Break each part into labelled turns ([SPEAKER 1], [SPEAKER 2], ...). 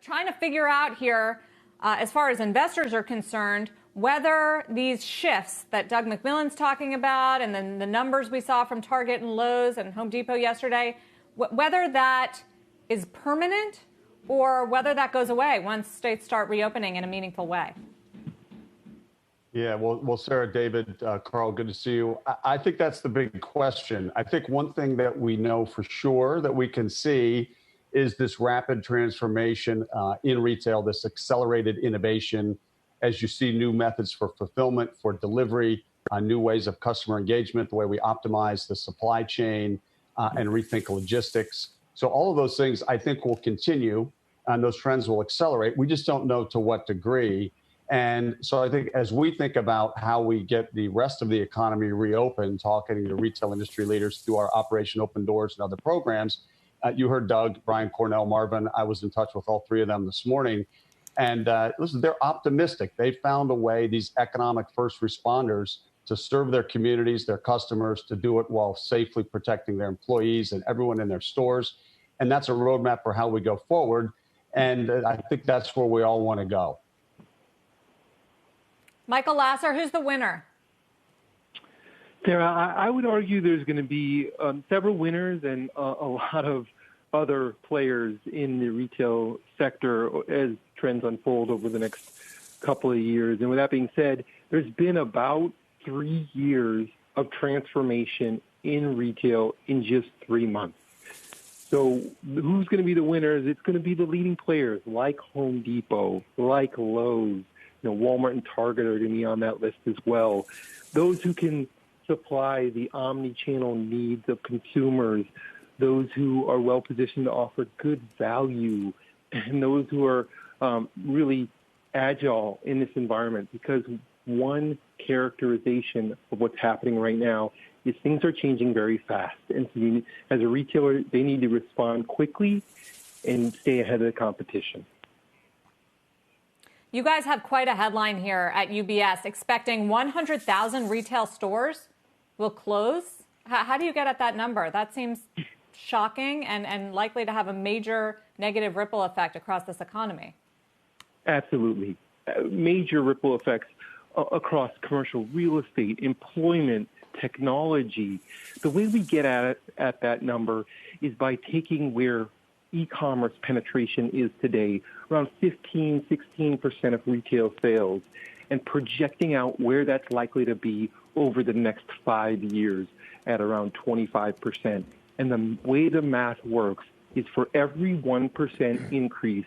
[SPEAKER 1] trying to figure out here, as far as investors are concerned, whether these shifts that Doug McMillan's talking about and then the numbers we saw from Target and Lowe's and Home Depot yesterday, whether that is permanent or whether that goes away once states start reopening in a meaningful way.
[SPEAKER 2] Yeah, well, Sarah, David, Carl, good to see you. I think that's the big question. I think one thing that we know for sure that we can see is this rapid transformation in retail, this accelerated innovation as you see new methods for fulfillment, for delivery, new ways of customer engagement, the way we optimize the supply chain and rethink logistics. So all of those things I think will continue and those trends will accelerate. We just don't know to what degree. And so I think as we think about how we get the rest of the economy reopened, talking to retail industry leaders through our Operation Open Doors and other programs, you heard Doug, Brian Cornell, Marvin. I was in touch with all three of them this morning. And listen, they're optimistic. They found a way, these economic first responders, to serve their communities, their customers, to do it while safely protecting their employees and everyone in their stores. And that's a roadmap for how we go forward. And I think that's where we all want to go.
[SPEAKER 1] Michael Lasser, who's the winner?
[SPEAKER 3] Sarah, I would argue there's going to be several winners and a lot of other players in the retail sector as trends unfold over the next couple of years. And with that being said, there's been about 3 years of transformation in retail in just 3 months. So who's going to be the winners? It's going to be the leading players like Home Depot, like Lowe's. Walmart and Target are going to be on that list as well. Those who can supply the omni-channel needs of consumers, those who are well positioned to offer good value, and those who are really agile in this environment. Because one characterization of what's happening right now is things are changing very fast. And so as a retailer, they need to respond quickly and stay ahead of the competition.
[SPEAKER 1] You guys have quite a headline here at UBS, expecting 100,000 retail stores will close. How do you get at that number? That seems shocking and likely to have a major negative ripple effect across this economy.
[SPEAKER 3] Absolutely. Major ripple effects across commercial real estate, employment, technology. The way we get at that number is by taking where e-commerce penetration is today, around 16% of retail sales, and projecting out where that's likely to be over the next 5 years at around 25%. And the way the math works is for every 1% increase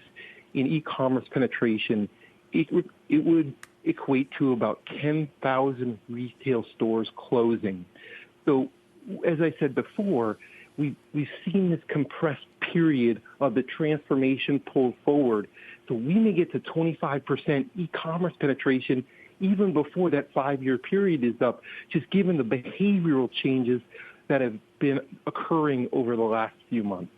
[SPEAKER 3] in e-commerce penetration, it would equate to about 10,000 retail stores closing. So, as I said before, we've seen this compressed period of the transformation pulled forward. So we may get to 25% e-commerce penetration even before that 5-year period is up, just given the behavioral changes that have been occurring over the last few months.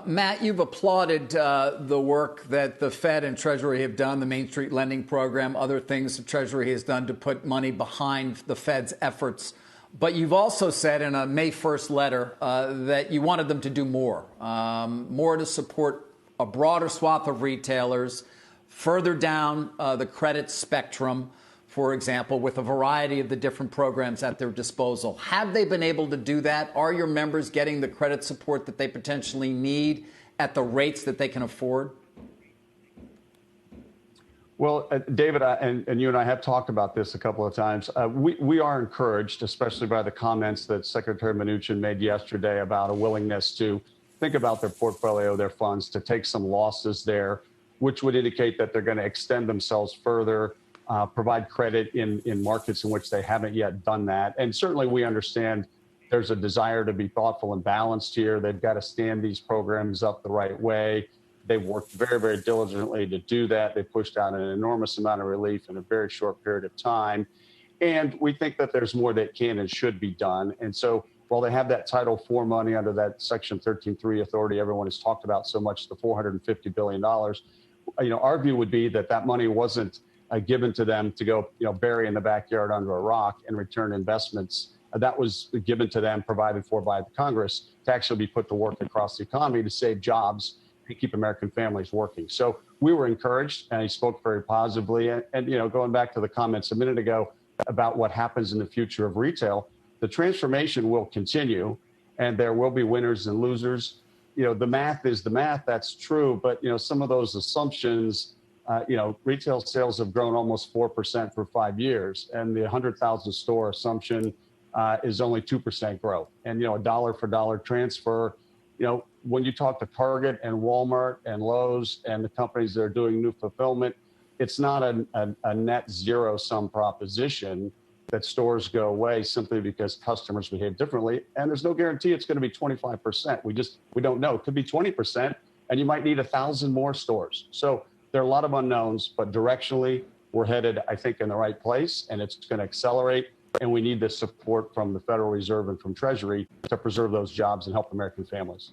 [SPEAKER 4] Matt, you've applauded the work that the Fed and Treasury have done, the Main Street lending program, other things the Treasury has done to put money behind the Fed's efforts. But you've also said in a May 1st letter that you wanted them to do more to support a broader swath of retailers, further down the credit spectrum, for example, with a variety of the different programs at their disposal. Have they been able to do that? Are your members getting the credit support that they potentially need at the rates that they can afford?
[SPEAKER 2] Well, David, and you and I have talked about this a couple of times. We are encouraged, especially by the comments that Secretary Mnuchin made yesterday about a willingness to think about their portfolio, their funds, to take some losses there, which would indicate that they're going to extend themselves further, provide credit in markets in which they haven't yet done that. And certainly we understand there's a desire to be thoughtful and balanced here. They've got to stand these programs up the right way. They've worked very, very diligently to do that. They pushed out an enormous amount of relief in a very short period of time. And we think that there's more that can and should be done. And so while they have that Title IV money under that Section 13.3 authority everyone has talked about so much, the $450 billion, our view would be that that money wasn't given to them to go bury in the backyard under a rock and return investments. That was given to them, provided for by the Congress, to actually be put to work across the economy to save jobs and keep American families working. So we were encouraged, and he spoke very positively. And going back to the comments a minute ago about what happens in the future of retail, the transformation will continue, and there will be winners and losers. The math is the math, that's true, but some of those assumptions, retail sales have grown almost 4% for 5 years, and the 100,000 store assumption is only 2% growth. And a dollar for dollar transfer, when you talk to Target and Walmart and Lowe's and the companies that are doing new fulfillment, it's not a net zero sum proposition that stores go away simply because customers behave differently. And there's no guarantee it's going to be 25%. We don't know. It could be 20%, and you might need 1,000 more stores. So there are a lot of unknowns, but directionally, we're headed, I think, in the right place, and it's going to accelerate. And we need the support from the Federal Reserve and from Treasury to preserve those jobs and help American families.